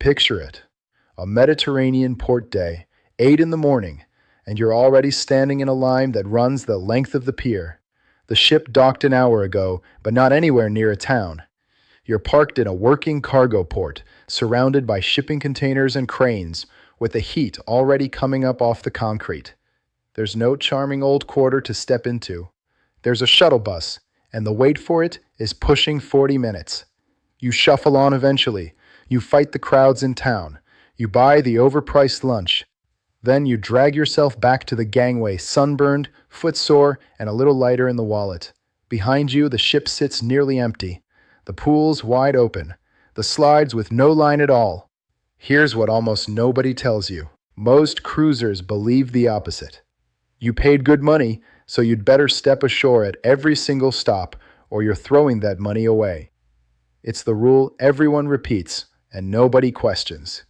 Picture it. A Mediterranean port day, 8 in the morning, and you're already standing in a line that runs the length of the pier. The ship docked an hour ago, but not anywhere near a town. You're parked in a working cargo port, surrounded by shipping containers and cranes, with the heat already coming up off the concrete. There's no charming old quarter to step into. There's a shuttle bus, and the wait for it is pushing 40 minutes. You shuffle on eventually. You fight the crowds in town. You buy the overpriced lunch. Then you drag yourself back to the gangway, sunburned, footsore, and a little lighter in the wallet. Behind you, the ship sits nearly empty. The pool's wide open. The slides with no line at all. Here's what almost nobody tells you. Most cruisers believe the opposite. You paid good money, so you'd better step ashore at every single stop, or you're throwing that money away. It's the rule everyone repeats, and nobody questions.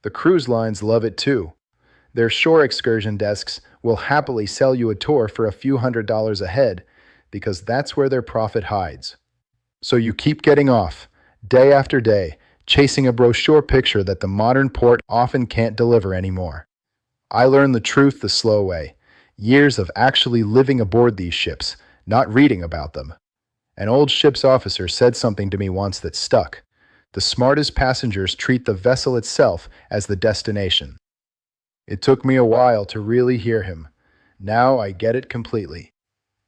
The cruise lines love it too. Their shore excursion desks will happily sell you a tour for a few $100s a head, because that's where their profit hides. So you keep getting off, day after day, chasing a brochure picture that the modern port often can't deliver anymore. I learned the truth the slow way. Years of actually living aboard these ships, not reading about them. An old ship's officer said something to me once that stuck. The smartest passengers treat the vessel itself as the destination. It took me a while to really hear him. Now I get it completely.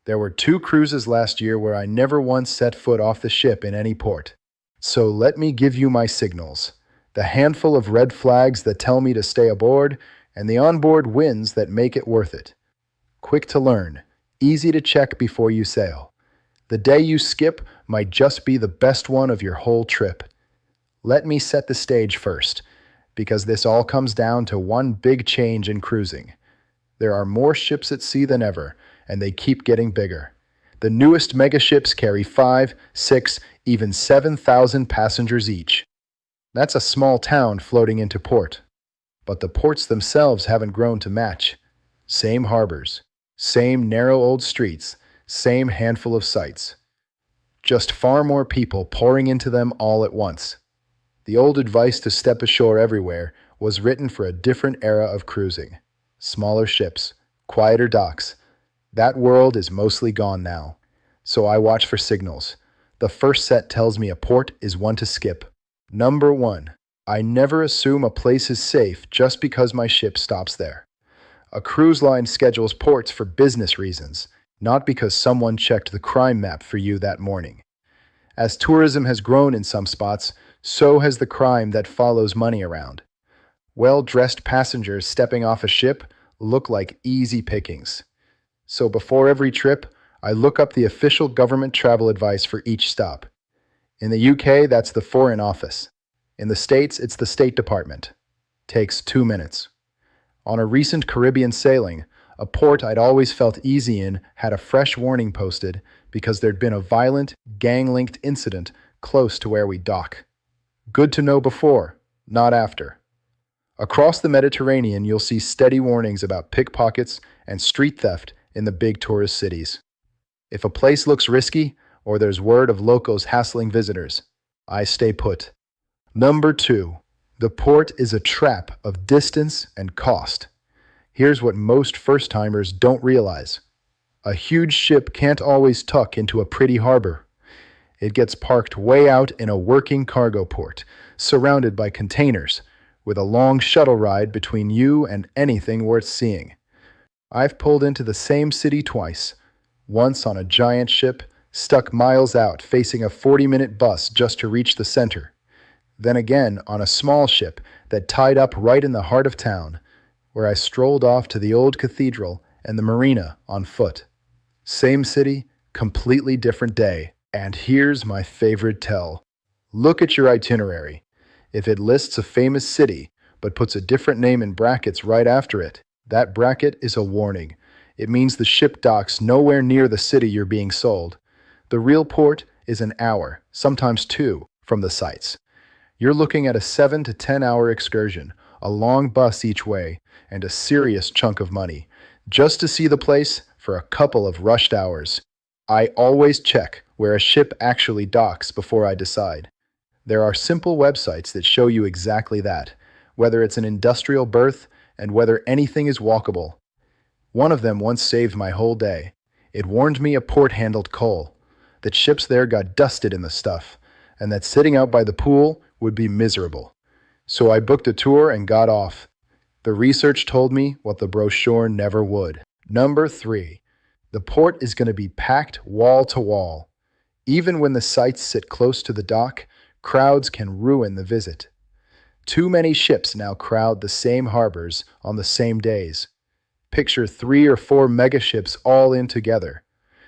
There were 2 cruises last year where I never once set foot off the ship in any port. So let me give you my signals. The handful of red flags that tell me to stay aboard, and the onboard wins that make it worth it. Quick to learn, easy to check before you sail. The day you skip might just be the best one of your whole trip. Let me set the stage first, because this all comes down to one big change in cruising. There are more ships at sea than ever, and they keep getting bigger. The newest megaships carry 5, 6, even 7,000 passengers each. That's a small town floating into port. But the ports themselves haven't grown to match. Same harbors, same narrow old streets, same handful of sites. Just far more people pouring into them all at once. The old advice to step ashore everywhere was written for a different era of cruising. Smaller ships, quieter docks. That world is mostly gone now. So I watch for signals. The first set tells me a port is one to skip. Number 1. I never assume a place is safe just because my ship stops there. A cruise line schedules ports for business reasons, not because someone checked the crime map for you that morning. As tourism has grown in some spots, so has the crime that follows money around. Well-dressed passengers stepping off a ship look like easy pickings. So before every trip, I look up the official government travel advice for each stop. In the UK, that's the Foreign Office. In the States, it's the State Department. Takes 2 minutes. On a recent Caribbean sailing, a port I'd always felt easy in had a fresh warning posted because there'd been a violent, gang-linked incident close to where we dock. Good to know before, not after. Across the Mediterranean, you'll see steady warnings about pickpockets and street theft in the big tourist cities. If a place looks risky, or there's word of locals hassling visitors, I stay put. Number 2. The port is a trap of distance and cost. Here's what most first-timers don't realize. A huge ship can't always tuck into a pretty harbor. It gets parked way out in a working cargo port, surrounded by containers, with a long shuttle ride between you and anything worth seeing. I've pulled into the same city twice, once on a giant ship, stuck miles out facing a 40-minute bus just to reach the center. Then again on a small ship that tied up right in the heart of town, where I strolled off to the old cathedral and the marina on foot. Same city, completely different day. And here's my favorite tell. Look at your itinerary. If it lists a famous city, but puts a different name in brackets right after it, that bracket is a warning. It means the ship docks nowhere near the city you're being sold. The real port is an hour, sometimes 2, from the sites. You're looking at a 7 to 10 hour excursion, a long bus each way, and a serious chunk of money, just to see the place for a couple of rushed hours. I always check where a ship actually docks before I decide. There are simple websites that show you exactly that, whether it's an industrial berth and whether anything is walkable. One of them once saved my whole day. It warned me a port handled coal, that ships there got dusted in the stuff, and that sitting out by the pool would be miserable. So I booked a tour and got off. The research told me what the brochure never would. Number 3. The port is going to be packed wall to wall. Even when the sites sit close to the dock, crowds can ruin the visit. Too many ships now crowd the same harbors on the same days. Picture 3 or 4 megaships all in together.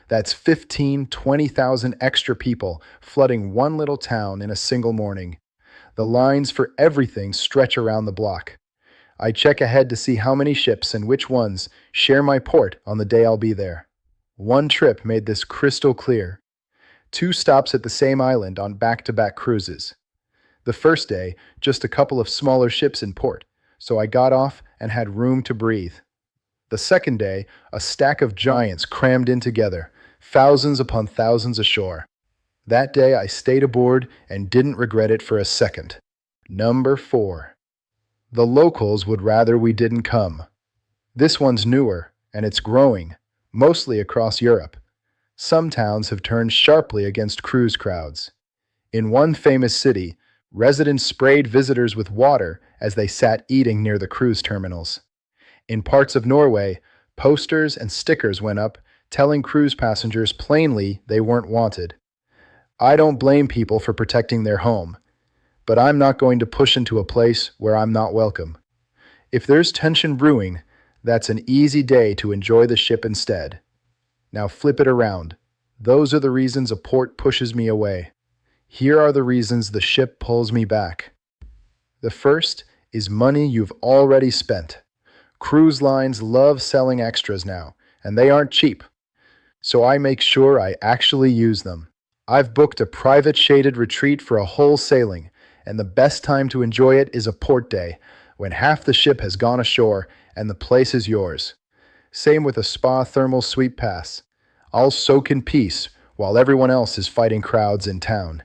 That's 20,000 extra people flooding one little town in a single morning. The lines for everything stretch around the block. I check ahead to see how many ships and which ones share my port on the day I'll be there. One trip made this crystal clear. 2 stops at the same island on back-to-back cruises. The first day, just a couple of smaller ships in port, so I got off and had room to breathe. The second day, a stack of giants crammed in together, thousands upon thousands ashore. That day I stayed aboard and didn't regret it for a second. Number 4. The locals would rather we didn't come. This one's newer, and it's growing, mostly across Europe. Some towns have turned sharply against cruise crowds. In one famous city, residents sprayed visitors with water as they sat eating near the cruise terminals. In parts of Norway, posters and stickers went up telling cruise passengers plainly they weren't wanted. I don't blame people for protecting their home, but I'm not going to push into a place where I'm not welcome. If there's tension brewing, that's an easy day to enjoy the ship instead. Now flip it around. Those are the reasons a port pushes me away. Here are the reasons the ship pulls me back. The first is money you've already spent. Cruise lines love selling extras now, and they aren't cheap. So I make sure I actually use them. I've booked a private shaded retreat for a whole sailing, and the best time to enjoy it is a port day, when half the ship has gone ashore and the place is yours. Same with a spa thermal sweep pass. I'll soak in peace while everyone else is fighting crowds in town.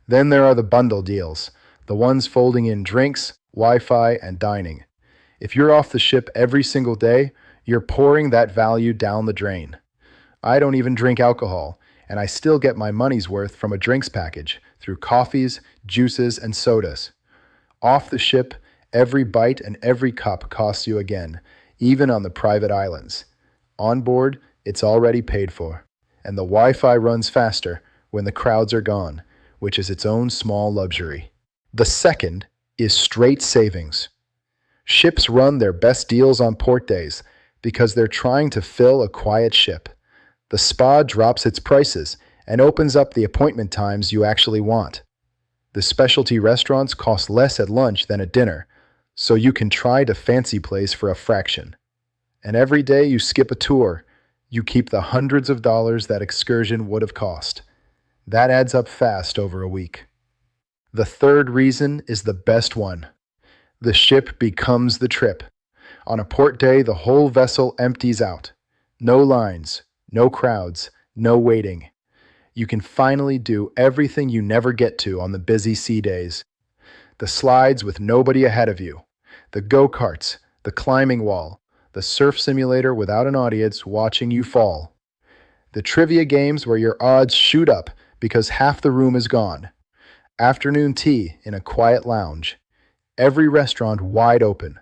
Then there are the bundle deals, the ones folding in drinks, Wi-Fi, and dining. If you're off the ship every single day, you're pouring that value down the drain. I don't even drink alcohol, and I still get my money's worth from a drinks package through coffees, juices, and sodas. Off the ship, every bite and every cup costs you again, even on the private islands. On board, it's already paid for, and the Wi-Fi runs faster when the crowds are gone, which is its own small luxury. The second is straight savings. Ships run their best deals on port days because they're trying to fill a quiet ship. The spa drops its prices and opens up the appointment times you actually want. The specialty restaurants cost less at lunch than at dinner, so you can try the fancy place for a fraction. And every day you skip a tour, you keep the hundreds of dollars that excursion would have cost. That adds up fast over a week. The third reason is the best one. The ship becomes the trip. On a port day, the whole vessel empties out. No lines, no crowds, no waiting. You can finally do everything you never get to on the busy sea days. The slides with nobody ahead of you, the go-karts, the climbing wall, the surf simulator without an audience watching you fall. The trivia games where your odds shoot up because half the room is gone. Afternoon tea in a quiet lounge. Every restaurant wide open.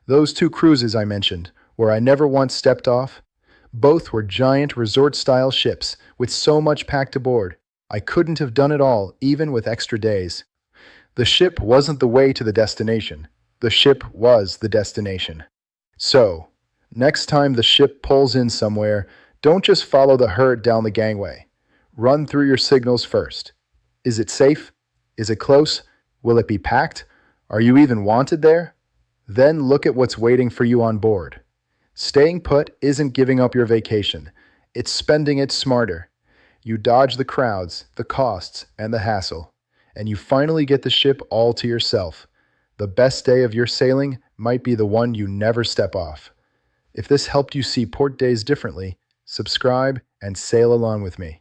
Those 2 cruises I mentioned, where I never once stepped off, both were giant resort-style ships with so much packed aboard. I couldn't have done it all, even with extra days. The ship wasn't the way to the destination. The ship was the destination. So, next time the ship pulls in somewhere, don't just follow the herd down the gangway. Run through your signals first. Is it safe? Is it close? Will it be packed? Are you even wanted there? Then look at what's waiting for you on board. Staying put isn't giving up your vacation. It's spending it smarter. You dodge the crowds, the costs, and the hassle, and you finally get the ship all to yourself. The best day of your sailing might be the one you never step off. If this helped you see port days differently, subscribe and sail along with me.